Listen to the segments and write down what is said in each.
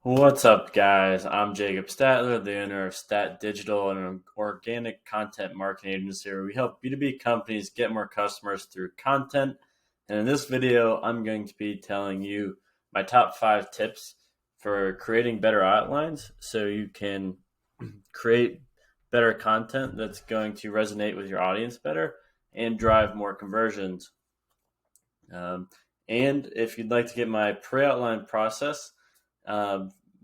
What's up, guys? I'm Jacob Statler, the owner of Stat Digital, an organic content marketing agency where we help B2B companies get more customers through content. And in this video, I'm going to be telling you my top 5 tips for creating better outlines so you can create better content that's going to resonate with your audience better and drive more conversions. And if you'd like to get my pre-outline process,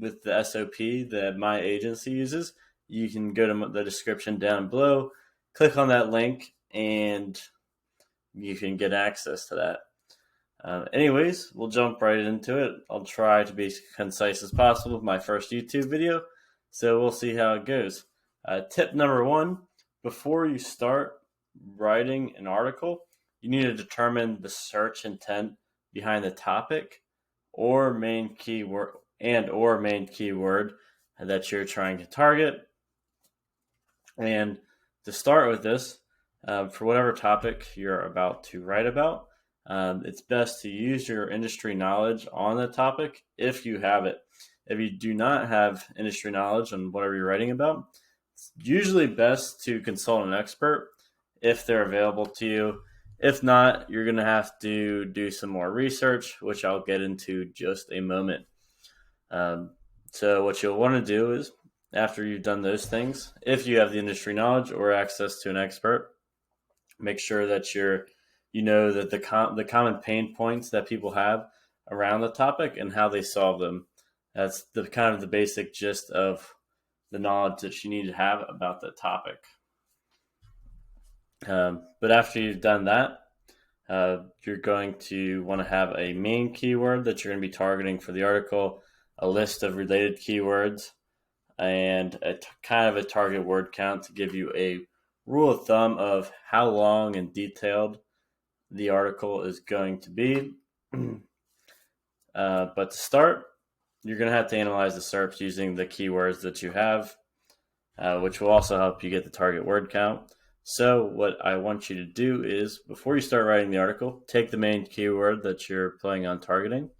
with the SOP that my agency uses, you can go to the description down below, click on that link, and you can get access to that. Anyways, we'll jump right into it. I'll try to be as concise as possible with my first YouTube video, so we'll see how it goes. Tip number 1, before you start writing an article, you need to determine the search intent behind the topic or main keyword that you're trying to target. And to start with this, for whatever topic you're about to write about, it's best to use your industry knowledge on the topic if you have it. If you do not have industry knowledge on whatever you're writing about, it's usually best to consult an expert if they're available to you. If not, you're going to have to do some more research, which I'll get into just a moment. So what you'll want to do is, after you've done those things, if you have the industry knowledge or access to an expert, make sure that you know that the common pain points that people have around the topic and how they solve them. That's the kind of the basic gist of the knowledge that you need to have about the topic. But after you've done that, you're going to want to have a main keyword that you're going to be targeting for the article, a list of related keywords, and kind of a target word count to give you a rule of thumb of how long and detailed the article is going to be. But to start, you're going to have to analyze the SERPs using the keywords that you have, which will also help you get the target word count. So what I want you to do is, before you start writing the article, take the main keyword that you're planning on targeting,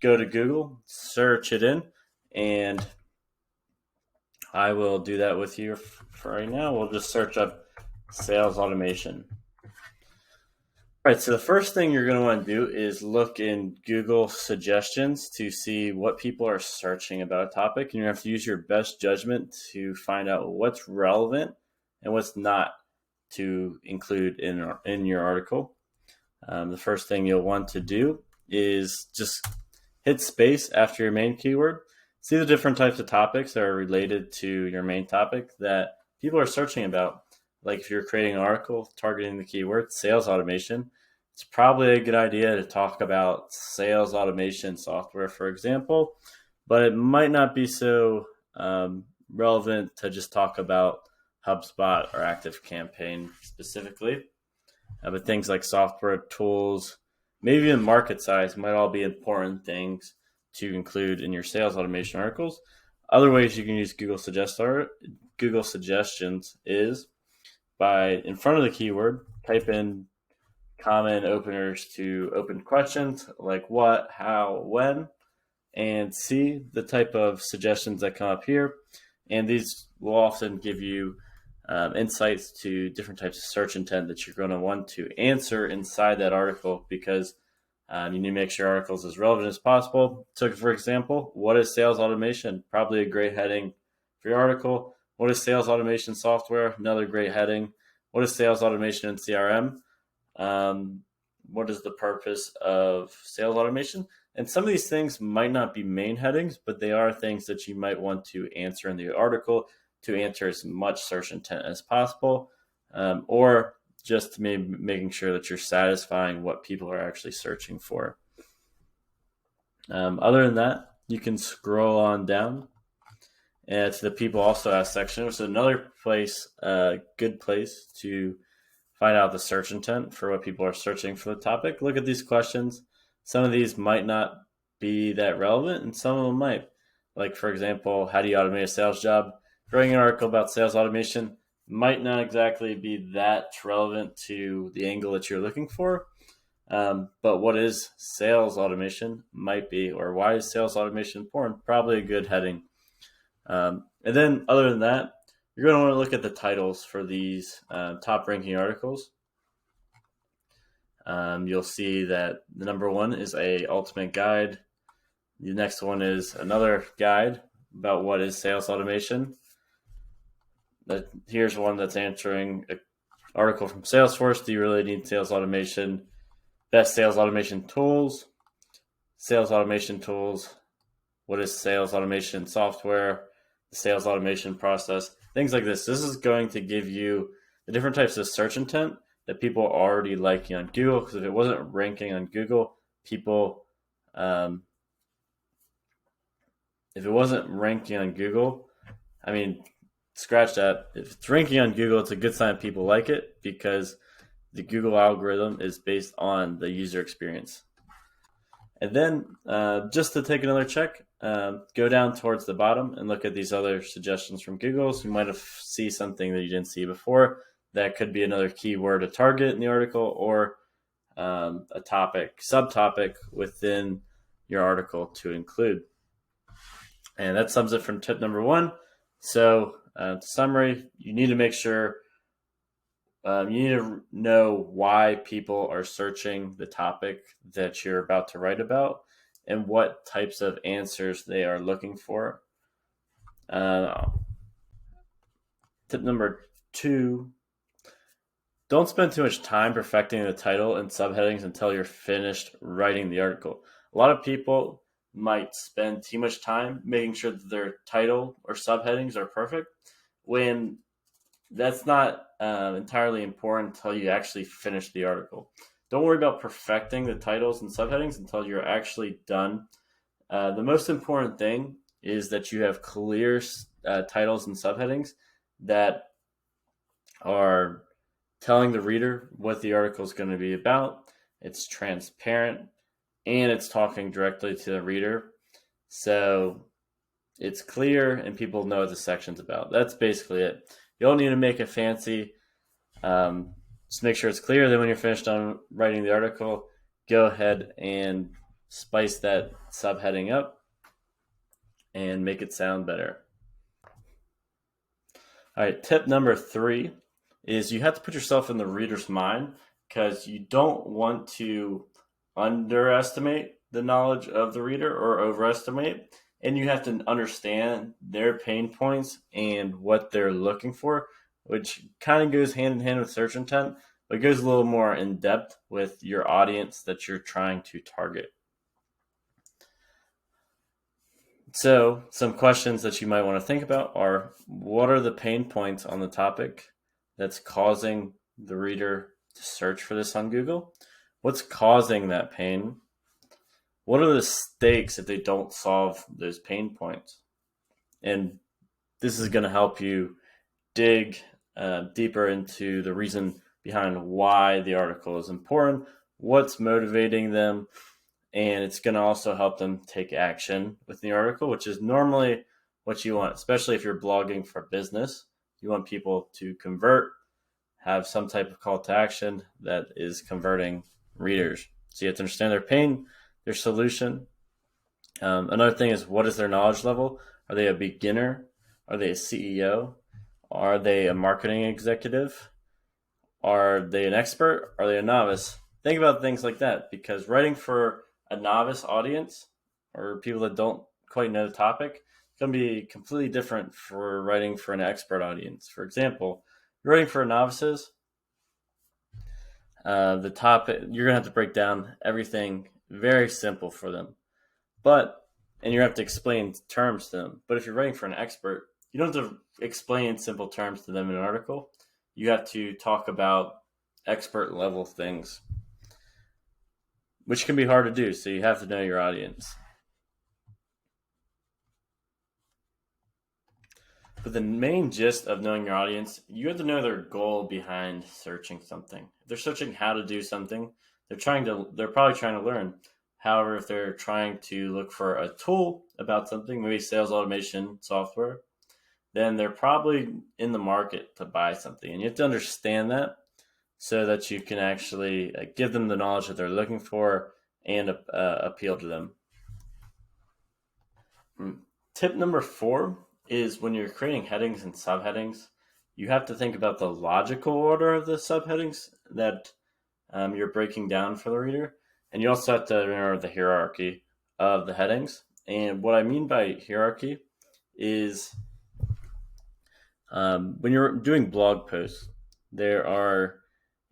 go to Google, search it in, and I will do that with you for right now. We'll just search up sales automation. All right, so the first thing you're going to want to do is look in Google suggestions to see what people are searching about a topic, and you have to use your best judgment to find out what's relevant and what's not to include in your article. The first thing you'll want to do is just hit space after your main keyword. See the different types of topics that are related to your main topic that people are searching about. Like if you're creating an article targeting the keyword sales automation, it's probably a good idea to talk about sales automation software, for example, but it might not be so relevant to just talk about HubSpot or ActiveCampaign specifically. But things like software tools, maybe even market size might all be important things to include in your sales automation articles. Other ways you can use Google Suggestions is by, in front of the keyword, type in common openers to open questions like what, how, when, and see the type of suggestions that come up here. And these will often give you insights to different types of search intent that you're going to want to answer inside that article, because you need to make sure your article is as relevant as possible. So, for example, what is sales automation? Probably a great heading for your article. What is sales automation software? Another great heading. What is sales automation in CRM? What is the purpose of sales automation? And some of these things might not be main headings, but they are things that you might want to answer in the article to answer as much search intent as possible, or just making sure that you're satisfying what people are actually searching for. Other than that, you can scroll on down to the people also asked section, which is another place, good place to find out the search intent for what people are searching for the topic. Look at these questions. Some of these might not be that relevant, and some of them might. Like, for example, how do you automate a sales job? Writing an article about sales automation might not exactly be that relevant to the angle that you're looking for. But what is sales automation might be, or why is sales automation important? Probably a good heading. And then other than that, you're going to want to look at the titles for these top ranking articles. You'll see that the number one is a ultimate guide. The next one is another guide about what is sales automation. Here's one that's answering an article from Salesforce. Do you really need sales automation? Best sales automation tools. Sales automation tools. What is sales automation software? The sales automation process. Things like this. This is going to give you the different types of search intent that people are already liking on Google. Because if it wasn't ranking on Google, people if it wasn't ranking on Google, I mean, scratch that. If it's ranking on Google, it's a good sign people like it because the Google algorithm is based on the user experience. And then just to take another check, go down towards the bottom and look at these other suggestions from Google. So you might have see something that you didn't see before. That could be another keyword to target in the article or a topic, subtopic within your article to include. And that sums it from tip number one. So, summary, you need to make sure you need to know why people are searching the topic that you're about to write about and what types of answers they are looking for. Tip number two, don't spend too much time perfecting the title and subheadings until you're finished writing the article. A lot of people might spend too much time making sure that their title or subheadings are perfect when that's not entirely important until you actually finish the article. Don't worry about perfecting the titles and subheadings until you're actually done. The most important thing is that you have clear titles and subheadings that are telling the reader what the article is going to be about. It's transparent and it's talking directly to the reader. So it's clear and people know what the section's about. That's basically it. You don't need to make it fancy. Just make sure it's clear. Then when you're finished on writing the article, go ahead and spice that subheading up and make it sound better. All right, tip number three is you have to put yourself in the reader's mind because you don't want to underestimate the knowledge of the reader or overestimate. And you have to understand their pain points and what they're looking for, which kind of goes hand in hand with search intent, but it goes a little more in depth with your audience that you're trying to target. So some questions that you might want to think about are, what are the pain points on the topic that's causing the reader to search for this on Google? What's causing that pain? What are the stakes if they don't solve those pain points? And this is going to help you dig deeper into the reason behind why the article is important, what's motivating them, and it's going to also help them take action with the article, which is normally what you want, especially if you're blogging for business. You want people to convert, have some type of call to action that is converting readers. So you have to understand their pain, their solution. Another thing is, what is their knowledge level? Are they a beginner? Are they a CEO? Are they a marketing executive? Are they an expert? Are they a novice? Think about things like that, because writing for a novice audience or people that don't quite know the topic can be completely different for writing for an expert audience. For example, you're writing for novices, the topic, you're going to have to break down everything very simple for them. And you have to explain terms to them. But if you're writing for an expert, you don't have to explain simple terms to them in an article. You have to talk about expert level things, which can be hard to do. So you have to know your audience. But the main gist of knowing your audience, you have to know their goal behind searching something. If they're searching how to do something, they're probably trying to learn. However, if they're trying to look for a tool about something, maybe sales automation software, then they're probably in the market to buy something. And you have to understand that so that you can actually give them the knowledge that they're looking for and appeal to them. Tip number 4 is when you're creating headings and subheadings, you have to think about the logical order of the subheadings that you're breaking down for the reader. And you also have to remember the hierarchy of the headings. And what I mean by hierarchy is when you're doing blog posts, there are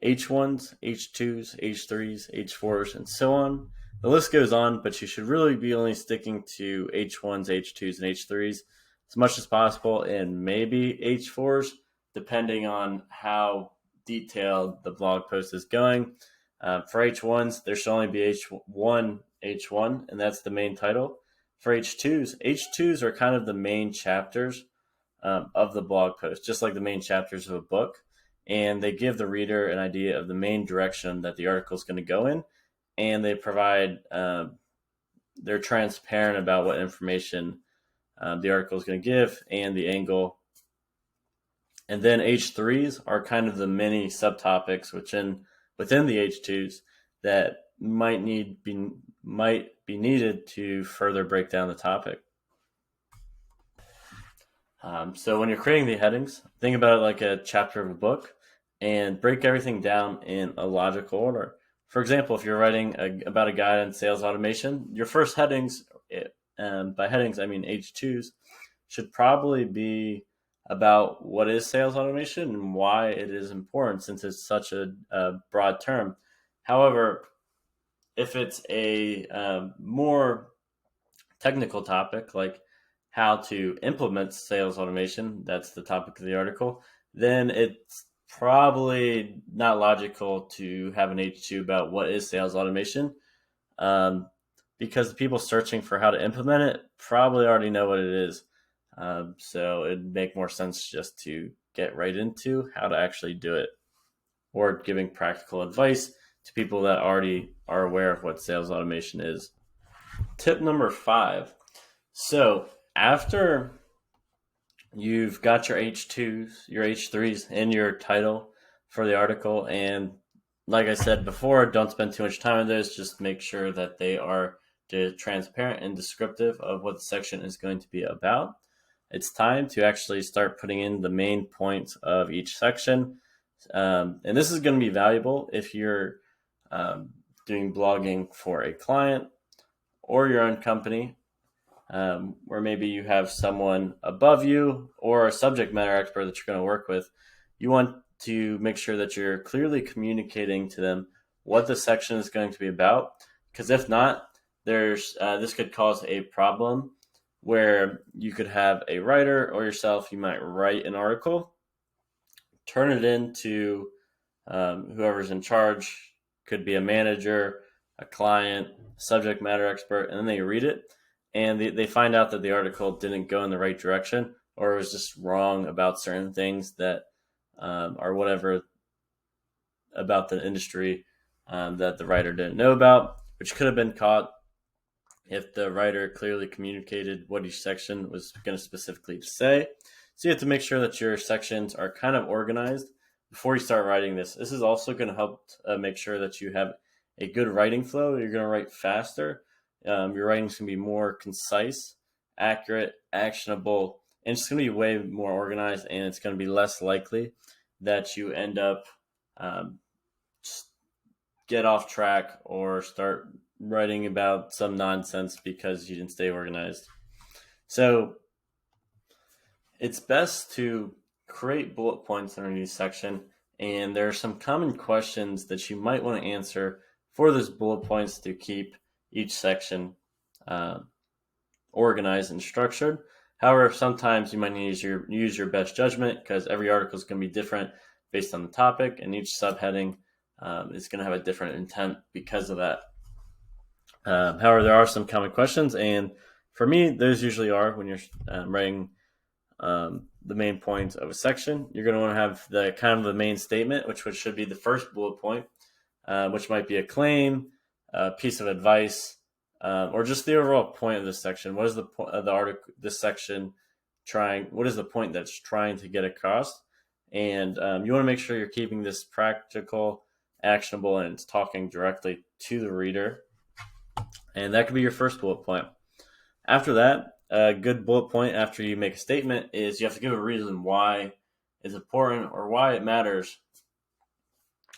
H1s, H2s, H3s, H4s, and so on. The list goes on, but you should really be only sticking to H1s, H2s, and H3s as much as possible, and maybe H4s, depending on how detailed the blog post is going. For H1s, there should only be H1, and that's the main title. For H2s are kind of the main chapters of the blog post, just like the main chapters of a book. And they give the reader an idea of the main direction that the article is going to go in. And they provide, they're transparent about what information the article is going to give and the angle. And then H3s are kind of the mini subtopics within the H2s that might be needed to further break down the topic. So when you're creating the headings, think about it like a chapter of a book and break everything down in a logical order. For example, if you're writing about a guide on sales automation, your first headings, by headings I mean H2s, should probably be about what is sales automation and why it is important, since it's such a broad term. However, if it's a more technical topic, like how to implement sales automation, that's the topic of the article, then it's probably not logical to have an H2 about what is sales automation, because the people searching for how to implement it probably already know what it is. So it'd make more sense just to get right into how to actually do it, or giving practical advice to people that already are aware of what sales automation is. Tip number 5. So after you've got your H2s, your H3s, and your title for the article, and like I said before, don't spend too much time on those. Just make sure that they are transparent and descriptive of what the section is going to be about. It's time to actually start putting in the main points of each section. And this is going to be valuable if you're doing blogging for a client or your own company, where maybe you have someone above you or a subject matter expert that you're going to work with. You want to make sure that you're clearly communicating to them what the section is going to be about, because if not, this could cause a problem where you could have a writer or yourself, you might write an article, turn it into whoever's in charge, could be a manager, a client, subject matter expert, and then they read it and they find out that the article didn't go in the right direction, or it was just wrong about certain things that or whatever about the industry that the writer didn't know about, which could have been caught if the writer clearly communicated what each section was going to specifically say. So you have to make sure that your sections are kind of organized before you start writing this. This is also going to help make sure that you have a good writing flow. You're going to write faster. Your writing is going to be more concise, accurate, actionable, and it's going to be way more organized, and it's going to be less likely that you end up get off track or start writing about some nonsense because you didn't stay organized. So it's best to create bullet points underneath each section, and there are some common questions that you might want to answer for those bullet points to keep each section organized and structured. However, sometimes you might need to use your best judgment, because every article is going to be different based on the topic, and each subheading is going to have a different intent because of that. However, there are some common questions, and for me, those usually are when you're writing the main points of a section. You're going to want to have the kind of the main statement, which should be the first bullet point, which might be a claim, a piece of advice, or just the overall point of this section. What is the point of the article, this section trying? What is the point that's trying to get across? And you want to make sure you're keeping this practical, actionable, and it's talking directly to the reader. And that could be your first bullet point. After that, a good bullet point after you make a statement is you have to give a reason why it's important or why it matters.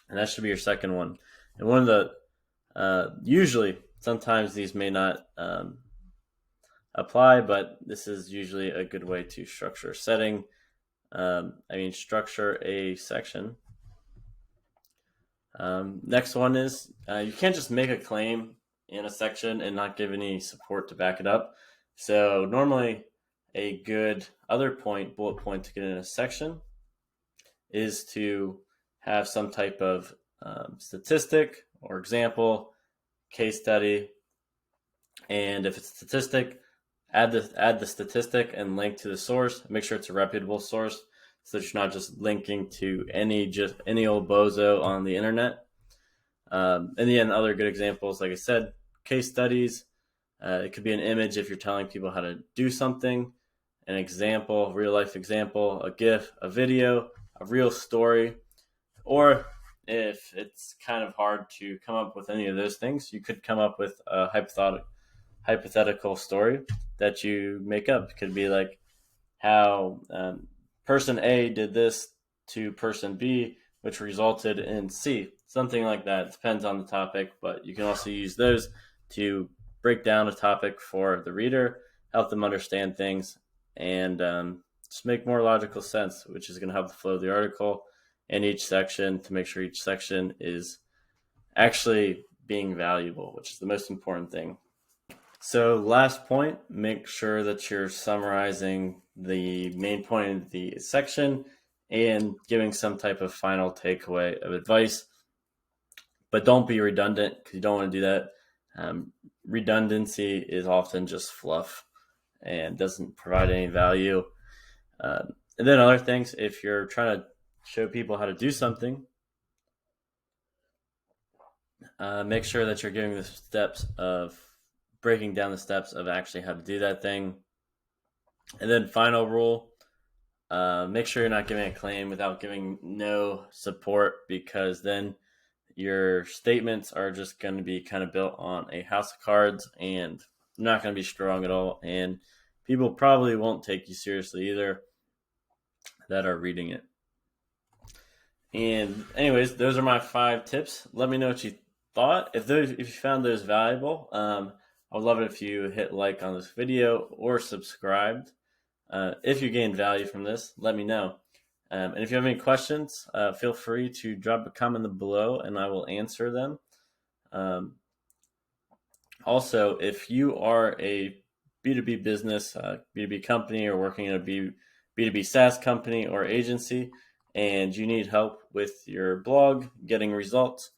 And that should be your second one. And one of the, usually, sometimes these may not apply, but this is usually a good way to structure structure a section. Next one is you can't just make a claim in a section and not give any support to back it up. So normally a good other bullet point to get in a section is to have some type of statistic or example, case study, and if it's a statistic, add the statistic and link to the source. Make sure it's a reputable source, so that you're not just linking to any old bozo on the internet. And then other good examples, like I said, case studies. It could be an image if you're telling people how to do something, an example, real life example, a GIF, a video, a real story. Or if it's kind of hard to come up with any of those things, you could come up with a hypothetical story that you make up. It could be like how person A did this to person B, which resulted in C. Something like that. It depends on the topic, but you can also use those to break down a topic for the reader, help them understand things, and just make more logical sense, which is going to help the flow of the article and each section to make sure each section is actually being valuable, which is the most important thing. So last point, make sure that you're summarizing the main point of the section and giving some type of final takeaway of advice. But don't be redundant, because you don't want to do that. Redundancy is often just fluff and doesn't provide any value. And then other things, if you're trying to show people how to do something, make sure that you're giving the steps of breaking down the steps of actually how to do that thing. And then final rule, make sure you're not giving a claim without giving no support, because then your statements are just going to be kind of built on a house of cards and not going to be strong at all. And people probably won't take you seriously either that are reading it. And anyways, those are my 5 tips. Let me know what you thought. If you found those valuable, I would love it if you hit like on this video or subscribed. If you gained value from this, let me know. And if you have any questions, feel free to drop a comment below and I will answer them. Also, if you are a B2B business, B2B company, or working in a B2B SaaS company or agency, and you need help with your blog getting results,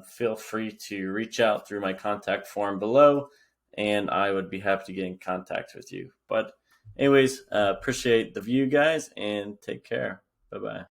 feel free to reach out through my contact form below, and I would be happy to get in contact with you. But anyways, appreciate the view, guys, and take care. Bye-bye.